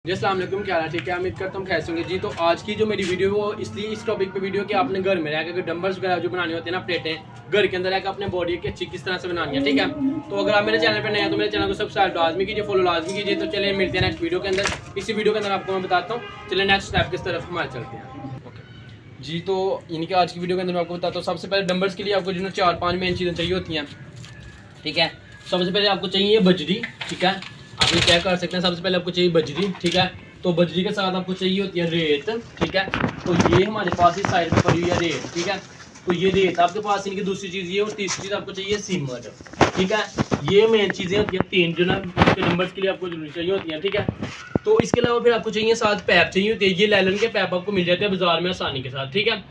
जी अस्सलाम वालेकुम, क्या हाल है? ठीक है, उम्मीद करता हूँ खैर से होंगे जी। तो आज की जो मेरी वीडियो वो इसलिए इस टॉपिक पे वीडियो कि आपने घर में रहकर डंबल्स वगैरह जो बनाने होते हैं ना, प्लेटें घर के अंदर रहकर अपने बॉडी की अच्छी किस तरह से बनानी है, ठीक है। तो अगर आप मेरे चैनल पर नए हैं तो मेरे चैनल को सब्सक्राइब लाजमी कीजिए, फॉलो लाजमी कीजिए। तो चलिए मिलते हैं नेक्स्ट वीडियो के अंदर। इसी वीडियो के अंदर आपको मैं बताता हूँ, चलिए नेक्स्ट स्टेप किस तरफ हमारे चलते हैं। ओके जी, तो इनके आज की वीडियो के अंदर मैं आपको बताता हूँ। सबसे पहले डंबल्स के लिए आपको जो 4-5 मेन चीज़ें चाहिए होती हैं, ठीक है। सबसे पहले आपको चाहिए बजरी, ठीक है। आप ये चेक कर सकते हैं। सबसे पहले आपको चाहिए बजरी, ठीक है। तो बजरी के साथ आपको चाहिए होती है रेत, ठीक है। तो ये हमारे पास इस साइड पे पड़ी हुई है रेत, ठीक है। तो ये रेत आपके पास, इनकी दूसरी चीज़ ये, और तीसरी चीज़ आपको चाहिए सीमेंट, ठीक है। ये मेन चीज़ें होती हैं, तीन जो ना नंबर्स के लिए आपको जरूरी चाहिए होती हैं, ठीक है। तो इसके अलावा फिर आपको चाहिए साथ पैप चाहिए होती है। ये लैलन के पैप आपको मिल जाते हैं बाजार में आसानी के साथ, ठीक है।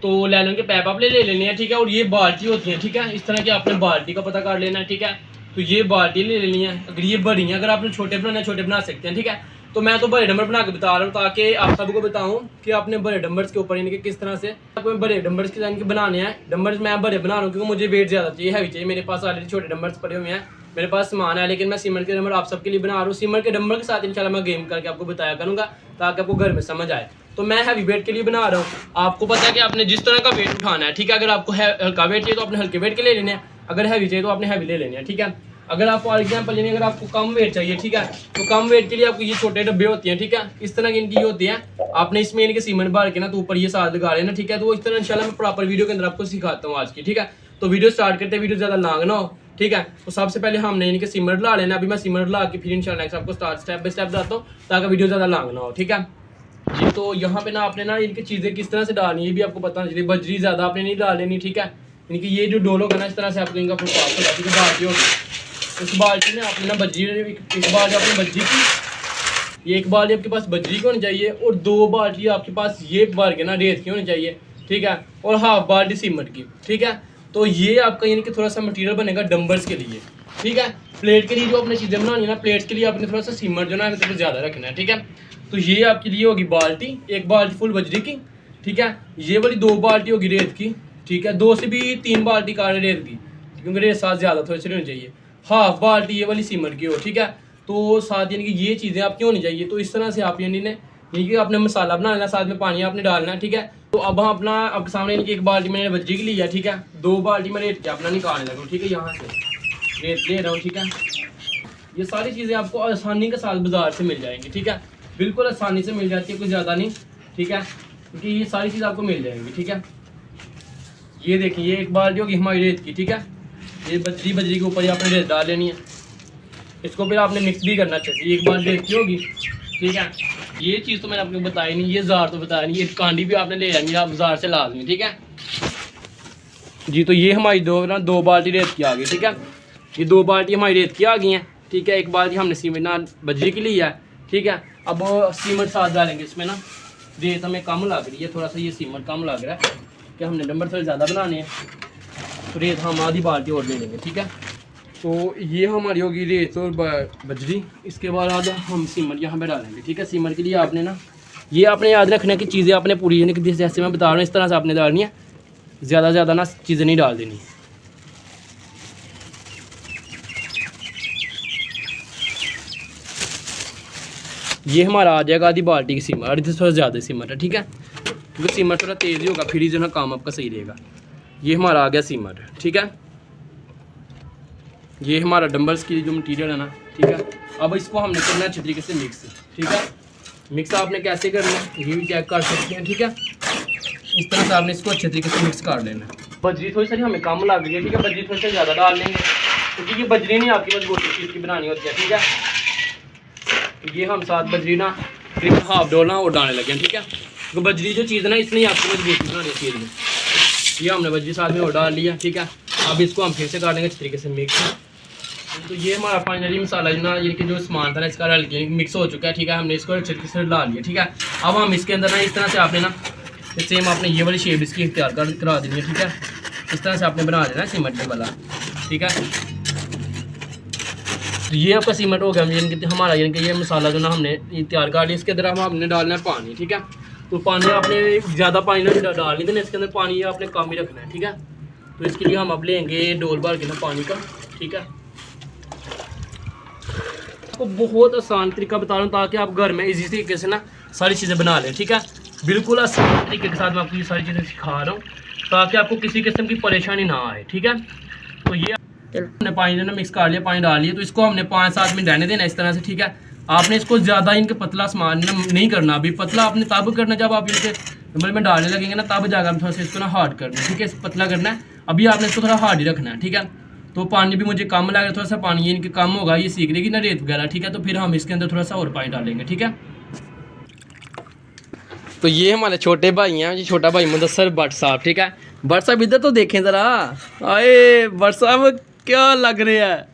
तो लैलन के पैप आप ले लेने हैं, ठीक है। और ये बाल्टी होती है, ठीक है। इस तरह की आपने बाल्टी का पता कर लेना है, ठीक है। तो ये बाल्टी ले लेनी है। अगर ये बड़ी है, अगर आपने छोटे बनाना है छोटे बना सकते हैं, ठीक है। तो मैं तो बड़े डंबर बना के बता रहा हूँ ताकि आप सबको बताऊँ कि आपने बड़े डंबर्स के ऊपर इनके किस तरह से आपको बड़े डंबर्स के इनके बनाने हैं। डंबर्स मैं बड़े बना रहा हूँ क्योंकि मुझे वेट ज़्यादा चाहिए, हैवी चाहिए। मेरे पास ऑलरेडी छोटे डंबर्स पड़े हुए हैं, मेरे पास सामान है, लेकिन मैं सीमेंट के डंबर आप सबके लिए बना रहा हूँ। सीमेंट के डंबर के साथ इंशाल्लाह मैं गेम करके आपको बताया करूँगा ताकि आपको घर में समझ आए। तो मैं हैवी वेट के लिए बना रहा हूँ। आपको पता है कि आपने जिस तरह का वेट उठाना है, ठीक है। अगर आपको हल्का वेट चाहिए तो आपने हल्के वेट के ले लेने हैं, अगर हैवी चाहिए तो आपने हैवी ले लेने हैं, ठीक है। अगर आप फॉर एग्जाम्पल लेंगे, अगर आपको कम वेट चाहिए, ठीक है, तो कम वेट के लिए आपको ये छोटे डब्बे होते हैं, ठीक है। इस तरह की इनकी ये होती हैं। आपने इसमें इनके सीमेंट भर के ना तो ऊपर ये साथ लगा लेना, ठीक है। तो इस तरह इंशाल्लाह मैं प्रॉपर वीडियो के अंदर आपको सिखाता हूँ आज की, ठीक है। तो वीडियो स्टार्ट करते हैं, वीडियो ज़्यादा लॉन्ग ना हो, ठीक है। तो सबसे पहले हमने इनके सीमेंट ला लेना। अभी मैं सीमेंट ला के फिर इंशाल्लाह नेक्स्ट आपको स्टेप बाय स्टेप बताता हूँ ताकि वीडियो ज़्यादा लॉन्ग ना हो, ठीक है जी। तो यहाँ पे ना आपने ना इनकी चीज़ें किस तरह से डालनी है ये भी आपको पता नहीं चाहिए। बजरी ज़्यादा आपने नहीं डाल लेनी, ठीक है। इनकी ये जो डोल होगा ना, इस तरह से आपको इनका फुल पास होगा, ठीक है। बाल्टी होगी, उस बाल्टी में आपने ना बजरी, एक बाल्टी आपने बजरी की, ये एक बाल्टी आपके पास बजरी की होनी चाहिए, और 2 बाल्टी आपके पास ये भर के ना रेत की होनी चाहिए, ठीक है। और हाफ बाल्टी सीमेंट की, ठीक है। तो ये आपका यानी कि थोड़ा सा मटेरियल बनेगा डंबल्स के लिए, ठीक है। प्लेट के लिए जो आपने चीज़ें बनानी है ना, प्लेट्स के लिए आपने थोड़ा सा सीमेंट जो ना मतलब ज़्यादा रखना है, ठीक है। तो ये आपके लिए होगी बाल्टी, एक बाल्टी फुल बजरी की, ठीक है। ये वाली 2 बाल्टी होगी रेत की, ठीक है। 2 से भी 3 बाल्टी का रेत की, क्योंकि रेत साथ ज़्यादा थोड़ी सी होनी चाहिए। हाफ बाल्टी ये वाली सीमेंट की हो, ठीक है। तो साथ यानी कि ये चीज़ें आपकी होनी चाहिए। तो इस तरह से आप यानी कि आपने मसाला बना लेना, साथ में पानी आपने डालना है, ठीक है। तो अब हम अपना आपके सामने यानी कि एक बाल्टी मैंने बजरी की लिया, ठीक है। 2 बाल्टी में रेत के अपना निकालने लगा, ठीक है। यहाँ से रेत ले रहा हूँ, ठीक है। ये सारी चीज़ें आपको आसानी के साथ बाजार से मिल जाएंगी, ठीक है। बिल्कुल आसानी से मिल जाती है, कुछ ज़्यादा नहीं, ठीक है। क्योंकि ये सारी चीज़ आपको मिल जाएंगी, ठीक है। ये देखिए, ये एक बाल्टी होगी हमारी रेत की, ठीक है। ये बजरी के ऊपर ही आपने रेत डाल लेनी है। इसको फिर आपने मिक्स भी करना चाहिए। एक बाल्टी रेत की होगी, ठीक है। ये चीज़ तो मैंने आपको बताई नहीं, ये जार तो बताया नहीं। ये कांडी भी आपने ले जानी है आप बाजार से लाजमी, ठीक है जी। तो ये हमारी 2 बाल्टी रेत की आ गई, ठीक है। ये 2 बाल्टी हमारी रेत की आ गई हैं, ठीक है। एक बाल्टी हमने सीमेंट ना बजरी की ली है, ठीक है। अब सीमेंट साथ डालेंगे इसमें ना। रेत हमें कम लग रही है, थोड़ा सा ये सीमेंट कम लग रहा है कि हमने नंबर थोड़े ज़्यादा बनाने हैं। तो रेत हम आधी बाल्टी और ले लेंगे, ठीक है। तो ये हमारी होगी रेत और बजरी। इसके बाद हम सीमेंट यहाँ पे डालेंगे, ठीक है। सीमेंट के लिए आपने ना ये आपने याद रखना कि चीज़ें आपने पूरी यानी कि जैसे मैं बता रहा हूँ इस तरह से आपने डालनी है। ज़्यादा ना चीज़ें नहीं डाल देनी। ये हमारा आ जाएगा आधी बाल्टी की सीमेंट, आधी से थोड़ा ज़्यादा सीमेंट है, ठीक है। क्योंकि सीमेंट थोड़ा तेज़ ही होगा, फिर ही जो ना काम आपका सही रहेगा। ये हमारा आ गया सीमेंट, ठीक है। ये हमारा डंबल्स की जो मटेरियल है ना, ठीक है। अब इसको हमने करना है अच्छी तरीके से मिक्स, ठीक है। मिक्स आपने कैसे करना है ये भी चेक कर सकते हैं, ठीक है। इस तरह से आपने इसको अच्छे तरीके से मिक्स कर लेना है। बजरी थोड़ी सी हमें कम लग रही है, ठीक है। बजरी थोड़ी सी ज़्यादा डाल लेंगे क्योंकि ये बजरी नहीं आपकी बस गोटी चीज़ की बनानी होती है, ठीक है। ये हम साथ बजरी ना करीबन हाफ डोलना और डालने लगे हैं, ठीक है। तो बजरी जो चीज़ है ना, इसलिए आपकी बस गोटी बनानी चाहिए। ये हमने बजरी साथ में और डाल लिया, ठीक है। अब इसको हम फिर से कर लेंगे अच्छी तरीके से मिक्स। तो ये हमारा फाइनली मसाला ना ये कि जो सामान था ना इसका मिक्स हो चुका है, ठीक है। हमने इसको अच्छे तरीके से डाल लिया, ठीक है। अब हम इसके अंदर ना इस तरह से आपने ना सेम आपने ये वाली शेप इसकी तैयार करा देनी है, ठीक है। इस तरह से आपने बना देना सीमेंट वाला, ठीक है। तो ये आपका सीमेंट हो गया यानी कि हमारा यानी कि ये मसाला जो ना हमने तैयार कर लिया। इसके अंदर हमने डालना है पानी, ठीक है। तो पानी आपने ज़्यादा पानी ना डाल नहीं देना, इसके अंदर पानी आपने कम ही रखना है, ठीक है। तो इसके लिए हम अब लेंगे डोल भर के ना पानी का, ठीक है। आपको बहुत आसान तरीका बता रहा हूँ ताकि आप घर में इजी तरीके से ना सारी चीज़ें बना लें, ठीक है। बिल्कुल आसान तरीके के साथ मैं आपको ये सारी चीज़ें सिखा रहा हूँ ताकि आपको किसी किस्म की परेशानी ना आए, ठीक है। तो ये हमने पानी देना मिक्स कर लिया, पानी डाल लिया, तो इसको हमने 5-7 मिनट रहने देना इस तरह से, ठीक है। आपने इसको ज़्यादा इनके पतला सामान नहीं करना, अभी पतला आपने तब करना जब आप इनके नंबर में डालने लगेंगे ना, तब जाकर थोड़ा सा इसको ना हार्ड करना है, ठीक है। पतला करना है, अभी आपने इसको थोड़ा हार्ड ही रखना है, ठीक है। तो पानी भी मुझे कम लग रहा है, थोड़ा सा पानी ये इनके कम होगा, ये सीख लेगी ना रेत वगैरह, ठीक है। तो फिर हम इसके अंदर थोड़ा सा और पानी डालेंगे, ठीक है। तो ये हमारे छोटे भाई हैं, ये छोटा भाई मुदस्सर भट्ट साहब, ठीक है। भट्ट साहब इधर तो देखें ज़रा, आए भट्ट साहब क्या लग रहे हैं,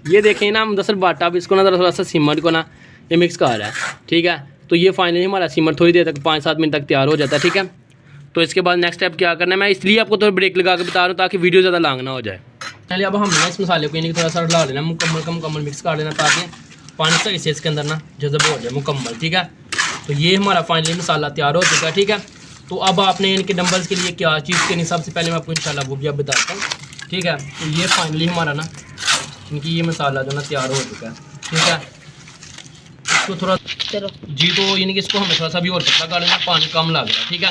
ये देखें ना मुदस्सर भट्ट। अब इसको ना थोड़ा सा सिमर को ना ये मिक्स कर रहा है, ठीक है। तो ये फाइनली हमारा सिमर थोड़ी देर तक 5-7 मिनट तक तैयार हो जाता है, ठीक है। तो इसके बाद नेक्स्ट स्टेप क्या करना है, मैं इसलिए आपको थोड़ा ब्रेक लगा के बता रहा हूँ ताकि वीडियो ज़्यादा लॉन्ग ना हो जाए। पहले अब हम ना इस मसाले को थोड़ा सा डाल लेना, मुकम्मल मिक्स कर लेना ताकि पानी सही से इसके अंदर ना जज़ब हो जाए मुकम्मल, ठीक है। तो ये हमारा फाइनली मसाला तैयार हो चुका है, ठीक है। तो अब आपने इनके डंबल्स के लिए क्या चीज़ करनी, सबसे पहले मैं आपको इंशाल्लाह वो भी अब बताता हूँ, ठीक है। तो ये फाइनली हमारा ना इनकी ये मसाला जो ना तैयार हो चुका है, ठीक है। इसको थोड़ा जी तो यानी कि इसको हमें थोड़ा सा भी और पतला कर लेना, पानी कम लग रहा है, ठीक है।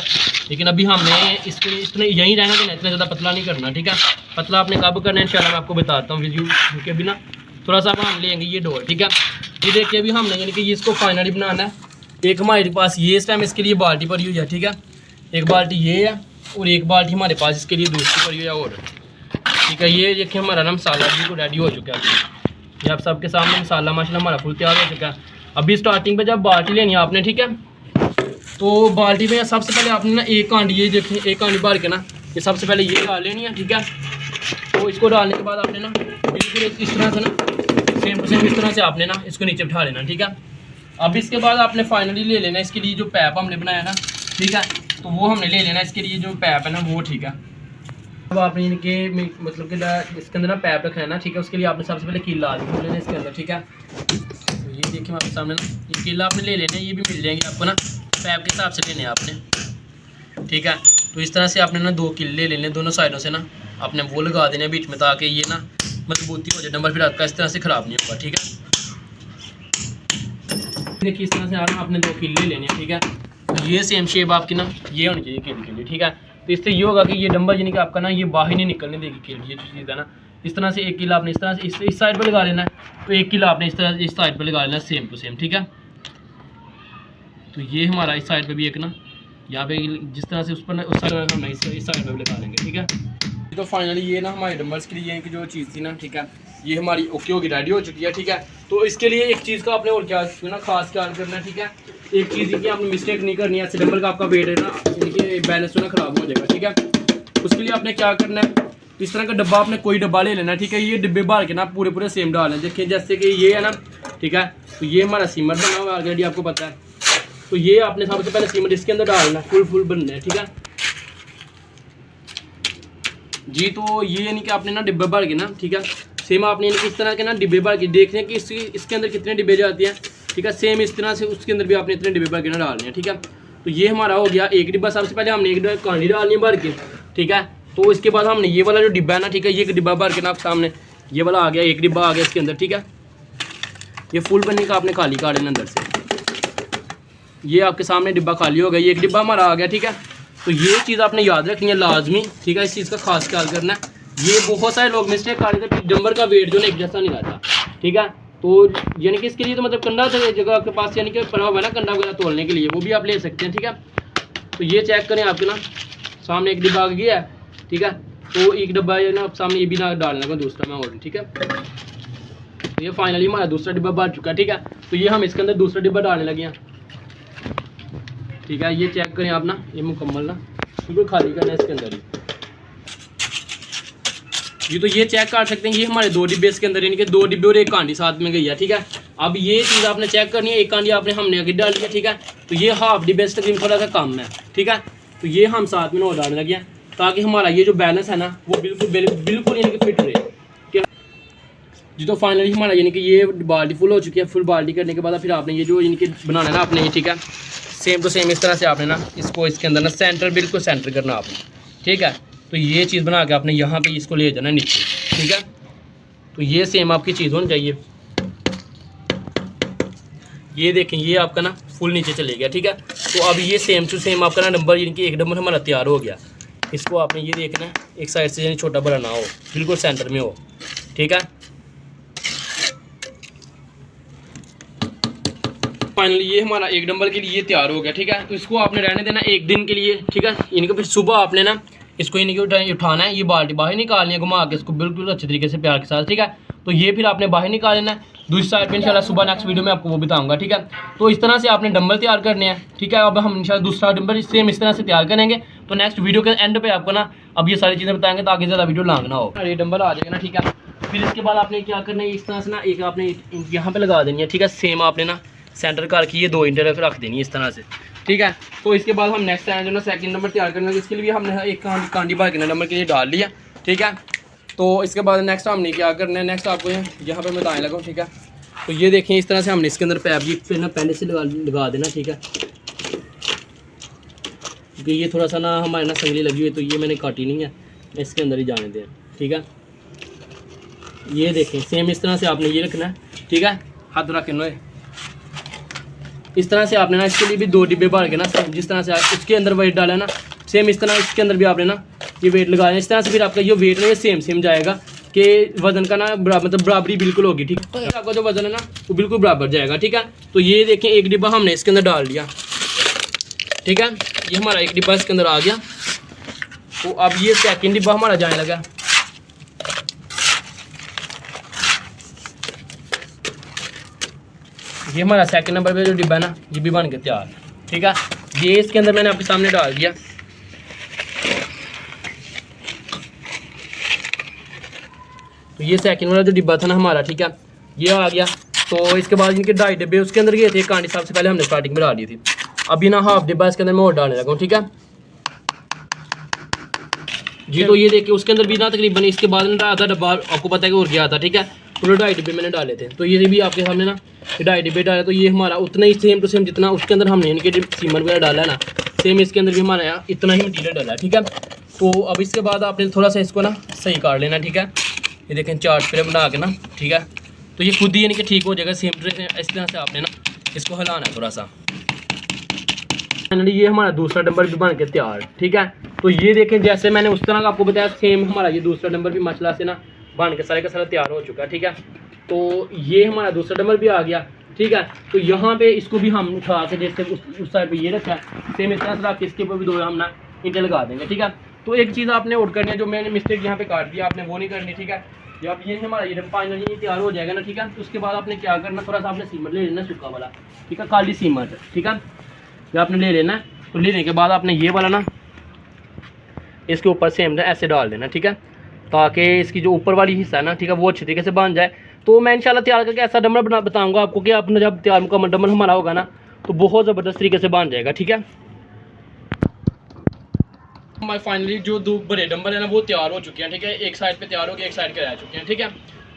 लेकिन अभी हमने इसको इतने यहीं रहना देना, इतना ज़्यादा पतला नहीं करना, ठीक है। पतला आपने कब करना है इंशाल्लाह मैं आपको बताता हूँ वीडियो के भी ना। थोड़ा सा हम लेंगे ये डोर, ठीक है। ये देखिए अभी हमने यानी कि इसको फाइनली बनाना है। एक हमारे पास ये इस टाइम इसके लिए बाल्टी पड़ी हुई है, ठीक है। एक बाल्टी ये है और एक बाल्टी हमारे पास इसके लिए दूसरी पड़ी हुई है और, ठीक है। ये देखिए हमारा ना मसाला बिल्कुल रेडी हो चुका है। ये आप सबके सामने मसाला माशाल्लाह हमारा फुल तैयार हो चुका है। अभी स्टार्टिंग पे जब बाल्टी लेनी है आपने, ठीक है, तो बाल्टी में सबसे पहले आपने ना एक कांडी, ये देखिए एक कांडी भर के ना ये सबसे पहले ये डाल लेनी है, ठीक है। तो इसको डालने के बाद आपने ना बिल्कुल इस तरह से ना सेम टू सेम इस तरह से आपने ना इसको नीचे बिठा लेना, ठीक है। अब इसके बाद आपने फाइनली ले लेना इसके लिए जो पैप हमने बनाया ना, ठीक है। तो वो हमने ले लेना इसके लिए जो पैप है ना वो, ठीक है। अब आपने इनके मतलब कि इसके अंदर ना पैप रखना है ना, ठीक है। उसके लिए आपने सबसे पहले कीला खोल लेना इसके अंदर, ठीक है। तो ये देखिए आपके सामने ना ये कीला आपने ले लेना, ये भी मिल जाएंगे आपको ना पैप के हिसाब से लेने हैं आपने, ठीक है। तो इस तरह से आपने ना 2 किले ले लेने, दोनों साइडों से ना आपने वो लगा देने बीच में ताकि ये ना मजबूती हो जाए नंबर, फिर आपका इस तरह से ख़राब नहीं होगा, ठीक है। देखिए इस तरह से आपने 2 किले लेने हैं, ठीक है। तो ये सेम शेप आपकी ना ये होनी चाहिए किले के लिए, ठीक है। तो इससे ये होगा कि ये डंबल यानी कि आपका ना ये बाहर नहीं निकलने देगी किले, ये चीज़ है ना। इस तरह से एक किला आपने इस तरह से इस साइड पर लगा लेना है, तो एक किला आपने इस तरह इस साइड पर लगा लेना सेम टू सेम, ठीक है। तो ये हमारा इस साइड पे भी एक ना यहाँ पे जिस तरह से उस पर उस साइड हम इस साइड पर भी लगा लेंगे, ठीक है। तो फाइनली ये ना हमारे डंबल्स के लिए की जो चीज़ थी ना, ठीक है, ये हमारी ओके होगी, रेडी हो चुकी है, ठीक है। तो इसके लिए एक चीज़ का आपने और क्या ना खास ख्याल करना है, ठीक है। एक चीज़ की आपने मिस्टेक नहीं करनी है, ऐसे डंबल का आपका वेट है ना इनके बैलेंस जो ना ख़राब हो जाएगा, ठीक है। उसके लिए आपने क्या करना है, इस तरह का डब्बा आपने कोई डब्बा ले लेना, ठीक है। ये डिब्बे भर के ना पूरे सेम डालना, देखिए जैसे कि ये है ना, ठीक है। तो ये हमारा सीमर बना हुआ है ऑलरेडी, आपको पता है। तो ये आपने सबसे पहले सीमर इसके अंदर डालना, फुल बनना है, ठीक है जी। तो ये यानी कि आपने ना डिब्बे भर के ना, ठीक है, सेम आपने इस तरह के ना डिब्बे भर के देखने कि इसके अंदर कितने डिब्बे जाते हैं, ठीक है। सेम इस तरह से उसके अंदर भी आपने इतने डिब्बे भर के ना डालने हैं, ठीक है। तो ये हमारा हो गया एक डिब्बा। सबसे पहले हमने एक कांडी डालनी है भर के, ठीक है। तो इसके बाद हमने ये वाला जो डिब्बा है ना, ठीक है, ये डिब्बा भर के ना आप सामने ये वाला आ गया, एक डिब्बा आ गया इसके अंदर, ठीक है। ये फुल बनने का आपने खाली काट लेना अंदर से, ये आपके सामने डिब्बा खाली हो गया, ये एक डिब्बा हमारा आ गया, ठीक है। तो ये चीज़ आपने याद रखनी है लाजमी, ठीक है। इस चीज़ का खास ख्याल करना है। ये बहुत सारे लोग मिस्टेक कर रहे थे, डंबर का वेट जो ना एक जैसा नहीं रहता, ठीक है। तो यानी कि इसके लिए तो मतलब कंडा जगह आपके पास यानी कि पड़ा हुआ है ना कंडा वगैरह तोड़ने के लिए, वो भी आप ले सकते हैं, ठीक है। तो ये चेक करें आपके ना सामने एक डिब्बा आ गया है, ठीक है। तो एक डब्बा है ना सामने ये भी ना डालने का दूसरा मैं और, ठीक है। तो ये फाइनली हमारा दूसरा डिब्बा भर चुका है, ठीक है। तो ये हम इसके अंदर दूसरा डिब्बा डालने लगे हैं, ठीक है। ये चेक करें आप ना, ये मुकम्मल ना बिल्कुल खाली करना है इसके अंदर ही। ये तो ये चेक कर सकते हैं, ये हमारे 2 डिब्बे इसके अंदर यानी कि 2 डिब्बे और एक कांडी साथ में गई है, ठीक है। अब ये चीज़ आपने चेक करनी है, एक कांडी आपने हमने आगे डाली है, ठीक है। तो ये हाफ डिब्बे से तकरीबन थोड़ा सा कम है, ठीक है। तो ये हम साथ में और डालने लगे हैं ताकि हमारा ये जो बैलेंस है ना वो बिल्कुल यानी कि फिट रहे जी। तो फाइनली हमारा यानी कि ये बाल्टी फुल हो चुकी है। फुल बाल्टी करने के बाद फिर आपने ये जो यानी कि बनाना है ना आपने ये, ठीक है, सेम टू सेम इस तरह से आपने ना इसको इसके अंदर ना सेंटर बिल्कुल सेंटर करना आपने, ठीक है। तो ये चीज़ बना के आपने यहाँ पे इसको ले जाना नीचे, ठीक है। तो ये सेम आपकी चीज़ होनी चाहिए। ये देखें ये आपका ना फुल नीचे चले गया, ठीक है। तो अब ये सेम टू सेम आपका ना डंबल यानी कि एक डंबल हमारा तैयार हो गया। इसको आपने ये देखना है एक साइड से यानी छोटा बड़ा ना हो, बिल्कुल सेंटर में हो, ठीक है। फाइनली ये हमारा एक डंबल के लिए तैयार हो गया, ठीक है। तो इसको आपने रहने देना एक दिन के लिए, ठीक है। इनके फिर सुबह आपने ना इसको इनके उठाना है, ये बाल्टी बाहर निकालनी है घुमा के इसको बिल्कुल अच्छे तरीके से प्यार के साथ, ठीक है। तो ये फिर आपने बाहर निकाल लेना है। दूसरी साइड पे इंशाल्लाह सुबह नेक्स्ट वीडियो में आपको वो बताऊंगा, ठीक है। तो इस तरह से आपने डंबल तैयार करने हैं, ठीक है। अब हम इंशाल्लाह दूसरा डंबल सेम इस तरह से तैयार करेंगे। तो नेक्स्ट वीडियो के एंड पे आपको ना अब ये सारी चीज़ें बताएंगे ताकि ज़्यादा वीडियो लॉन्ग ना हो। ये डंबल आ जाएगा ना, ठीक है। फिर इसके बाद आपने क्या करना है, इस तरह से ना एक आपने यहाँ पे लगा देनी है, ठीक है। सेम आपने ना सेंटर करके ये 2 इंटर रख देनी है इस तरह से, ठीक है। तो इसके बाद हम नेक्स्ट टाइम जो ना सेकंड नंबर तैयार करना है, इसके लिए हमने एक कांडी बार के नंबर के लिए डाल लिया, ठीक है। तो इसके बाद नेक्स्ट हमने क्या करना है, नेक्स्ट आपको यहाँ पर मैं बताने लगा, ठीक है। तो ये देखें इस तरह से हमने इसके अंदर पैप जी फिर ना पहले से लगा देना, ठीक है। क्योंकि ये थोड़ा सा ना हमारे ना संगली लगी हुई है तो ये मैंने काटी नहीं है, इसके अंदर ही जाने दें, ठीक है। ये देखें सेम इस तरह से आपने ये रखना है, ठीक है। हाथ रख के इस तरह से आपने ना इसके लिए भी 2 डिब्बे भर के ना जिस तरह से उसके अंदर वेट डाला ना सेम इस तरह इसके अंदर भी आपने ना ये वेट लगाया। इस तरह से फिर आपका ये वेट ना ये सेम जाएगा कि वजन का ना मतलब बराबरी बिल्कुल होगी, ठीक है। आपका जो वजन है ना वो बिल्कुल बराबर जाएगा, ठीक है। तो ये देखें एक डिब्बा हमने इसके अंदर डाल दिया, ठीक है। ये हमारा एक डिब्बा इसके अंदर आ गया। तो अब ये सेकंड डिब्बा हमारा जाने लगा। ये हमारा सेकंड नंबर पे जो डिब्बा है ना ये भी बन के तैयार, ठीक है। ये इसके अंदर मैंने आपके सामने डाल दिया। तो ये सेकंड वाला जो डिब्बा था ना हमारा, ठीक है, ये आ गया। तो इसके बाद इनके 2.5 डिब्बे उसके अंदर गए थे कांडी साहब से पहले हमने स्टार्टिंग में डाल दी थी। अभी ना हाफ डिब्बा इसके अंदर मैं और डालने लगा हूँ, ठीक है जी। तो ये देखिए उसके अंदर भी ना तकरीबन इसके बाद ना आधा डब्बा आपको पता है कि और गया था, ठीक है। पूरे 2.5 डिब्बे मैंने डाले थे। तो ये भी आपके सामने ना 2.5 डिब्बे डाले। तो ये हमारा उतना ही सेम टू सेम जितना उसके अंदर हमने इनके सीमन वगैरह डाला है ना सेम इसके अंदर भी हमारा यहाँ इतना ही मटीरियल डाला है, ठीक है। तो अब इसके बाद आपने थोड़ा सा इसको ना सही काट लेना, ठीक है। ये देखें चार्ट पे बना के ना, ठीक है। तो ये खुद ही यानी कि ठीक हो जाएगा सेम टू सेम। इस तरह से आपने ना इसको हिलाना है थोड़ा सा। फाइनली ये हमारा दूसरा डंबल भी बन के तैयार, ठीक है। तो ये देखें जैसे मैंने उस तरह का आपको बताया सेम हमारा ये दूसरा डंबल भी माशाल्लाह से ना बन के सारे का सारा तैयार हो चुका है, ठीक है। तो ये हमारा दूसरा डंबल भी आ गया, ठीक है। तो यहाँ पे इसको भी हम उठा के जैसे उस साइड पे ये रखा है सेम इस तरह से रख के इसके ऊपर भी 2 हम ना ईंटें लगा देंगे, ठीक है। तो एक चीज़ आपने नोट करनी है, जो मैंने मिस्टेक यहाँ पे काट दिया आपने वो नहीं करनी, ठीक है। जब ये हमारा ये फाइनली ये तैयार हो जाएगा ना, ठीक है। तो उसके बाद आपने क्या करना, थोड़ा सा आपने सीमेंट ले लेना सूखा वाला, ठीक है, काली सीमेंट, ठीक है। ये आपने ले लेना। तो लेने के बाद आपने ये वाला ना इसके ऊपर सेम ऐसे डाल देना, ठीक है, ताकि इसकी जो ऊपर वाली हिस्सा है ना, ठीक है, वो अच्छी तरीके से बन जाए। तो मैं इंशाल्लाह तैयार करके ऐसा डंबल बताऊंगा आपको कि आपने जब तैयार मुकम्मल डंबल हमारा होगा ना तो बहुत ज़बरदस्त तरीके से बन जाएगा, ठीक है। हमारे फाइनली जो 2 बड़े डंबल है ना वो तैयार हो चुके हैं, ठीक है। एक साइड पे तैयार हो गए, एक साइड के रह चुके हैं, ठीक है।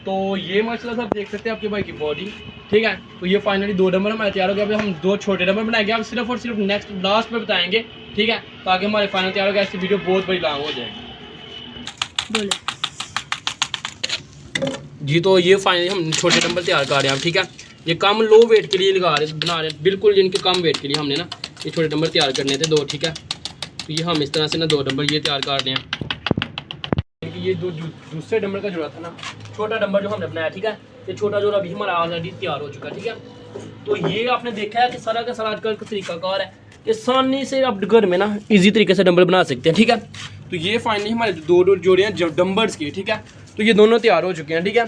तो ये माशाल्लाह आप देख सकते हैं आपके भाई की बॉडी, ठीक है। तो ये फाइनली 2 डंबल हमारे तैयार हो गए। अभी हम 2 छोटे डंबल बनाएंगे, आप सिर्फ और सिर्फ नेक्स्ट लास्ट में बताएंगे, ठीक है, ताकि हमारे फाइनल तैयार हो गया। ऐसी वीडियो बहुत बड़ी लॉन्ग हो जाएगी जी। तो ये फाइनली हम छोटे डंबल तैयार कर रहे हैं, ठीक है। ये कम लो वेट के लिए बना रहे हैं, बिल्कुल जिनके कम वेट के लिए हमने ना ये छोटे डंबल तैयार करने थे 2, ठीक है। तो ये हम इस तरह से ना 2 डंबल ये तैयार कर रहे हैं। ये दूसरे डंबल का जोड़ा था ना छोटा डंबल जो हमने बनाया, ठीक है, ये छोटा जोड़ा अभी हमारा ऑलरेडी तैयार हो चुका है, ठीक है। तो ये आपने देखा है कि सारा का सारा आजकल का तरीकाकार है कि आसानी से आप घर में ना ईजी तरीके से डंबल बना सकते हैं, ठीक है। तो ये फाइनली हमारे 2 जोड़े हैं डंबल्स के, ठीक है। तो ये दोनों तैयार हो चुके हैं, ठीक है।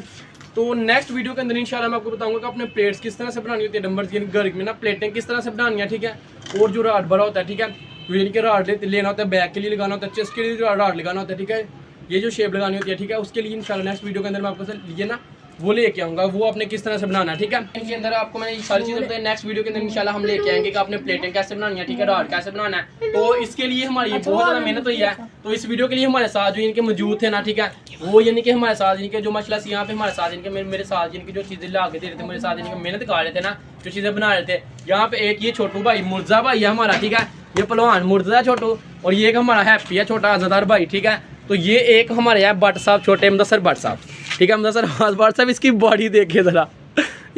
तो नेक्स्ट वीडियो के अंदर इंशाल्लाह मैं आपको बताऊंगा कि अपने प्लेट्स किस तरह से बनानी होती है, डंबल्स यानी घर में ना प्लेटें किस तरह से बनानी है, ठीक है। और जो राड भरा होता है, ठीक है, तो यानी कि राड लेना होता है, बैक के लिए लगाना होता है, चेस्ट के लिए राड लगाना होता है, ठीक है। ये जो शेप लगानी होती है, ठीक है, उसके लिए इंशाल्लाह नेक्स्ट वीडियो के अंदर मैं आपको ये ना वो लेके आऊँगा, वो आपने किस तरह से बनाना है, ठीक है। इनके अंदर आपको मैंने ये सारी चीज़ें बताई। नेक्स्ट वीडियो के अंदर इंशाल्लाह हम लेके आएंगे कि आपने प्लेटें कैसे बनानी है, ठीक है, राड कैसे बनाना है। तो इसके लिए हमारी बहुत ज़्यादा मेहनत हुई है। तो इस वीडियो के लिए हमारे साथ जो इनके मौजूद थे ना, ठीक है, वो यानी कि हमारे साथ इनके जो माशाल्लाह से यहाँ पे हमारे साथ इनके मेरे साथ जिनकी जो चीज़ें ला के दे रहे थे, मेरे साथ इनकी मेहनत कर रहे थे ना, जो चीज़ें बना रहे थे। यहाँ पे एक ये छोटू भाई मुर्जा भाई है हमारा, ठीक है, ये पहलवान मुर्जा छोटू, और ये एक हमारा हैप्पी है छोटा आज़ादार भाई, ठीक है। तो ये एक हमारे यहाँ भट्ट साहब छोटे मुदस्सर भट्ट साहब, ठीक है। मुदस्सर भट्ट साहब इसकी बॉडी देखे ज़रा,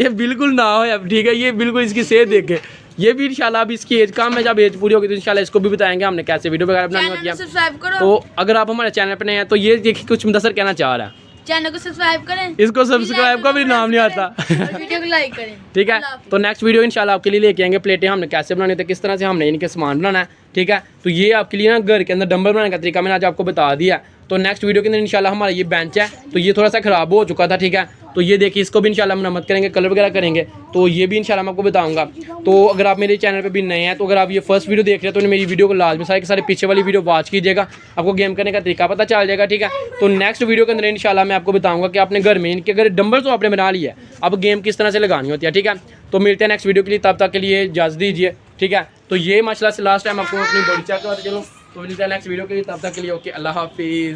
ये बिल्कुल ना हो अब, ठीक है। ये बिल्कुल इसकी सेहत देखे, ये भी इंशाल्लाह अब इसकी एज कम है, जब एज पूरी होगी तो इंशाल्लाह इसको भी बताएंगे हमने कैसे वीडियो वगैरह बनानी होती है। सब्सक्राइब करो। तो अगर आप हमारे चैनल पर नए हैं तो ये देखिए कुछ मुदस्सर कहना चाह रहा है। चैनल को सब्सक्राइब करें, इसको सब्सक्राइब का भी नाम नहीं आता। वीडियो को लाइक करें। ठीक है, तो नेक्स्ट वीडियो इंशाल्लाह आपके लिए लेके आएंगे। प्लेटें हमने कैसे बनानी होती है, किस तरह से हमने इनके सामान बनाना है, ठीक है। तो ये आपके लिए ना घर के अंदर डंबल बनाने का तरीका मैंने आज आपको बता दिया। तो नेक्स्ट वीडियो के अंदर इंशाल्लाह हमारा ये बेंच है, तो ये थोड़ा सा ख़राब हो चुका था, ठीक है। तो ये देखिए इसको भी इंशाल्लाह मरम्मत करेंगे, कलर वगैरह करेंगे, तो ये भी इंशाल्लाह मैं आपको बताऊंगा। तो अगर आप मेरे चैनल पे भी नए हैं, तो अगर आप ये फर्स्ट वीडियो देख रहे हैं तो मेरी वीडियो को लाजमी सारे के सारे पीछे वाली वीडियो वॉच कीजिएगा, आपको गेम करने का तरीका पता चल जाएगा, ठीक है। तो नेक्स्ट वीडियो के अंदर इंशाल्लाह मैं आपको बताऊंगा कि आपने घर में इनके अगर डंबल्स तो आपने बना लिया है, अब गेम किस तरह से लगानी होती है, ठीक है। तो मिलते हैं नेक्स्ट वीडियो के लिए, तब तक के लिए इजाज़त दीजिए, ठीक है। तो ये माशाल्लाह से लास्ट टाइम आपको अपनी बॉडी चेक करवाते चलो, तो मिलते हैं नेक्स्ट वीडियो के लिए, तब तक के लिए ओके, अल्लाह हाफिज़।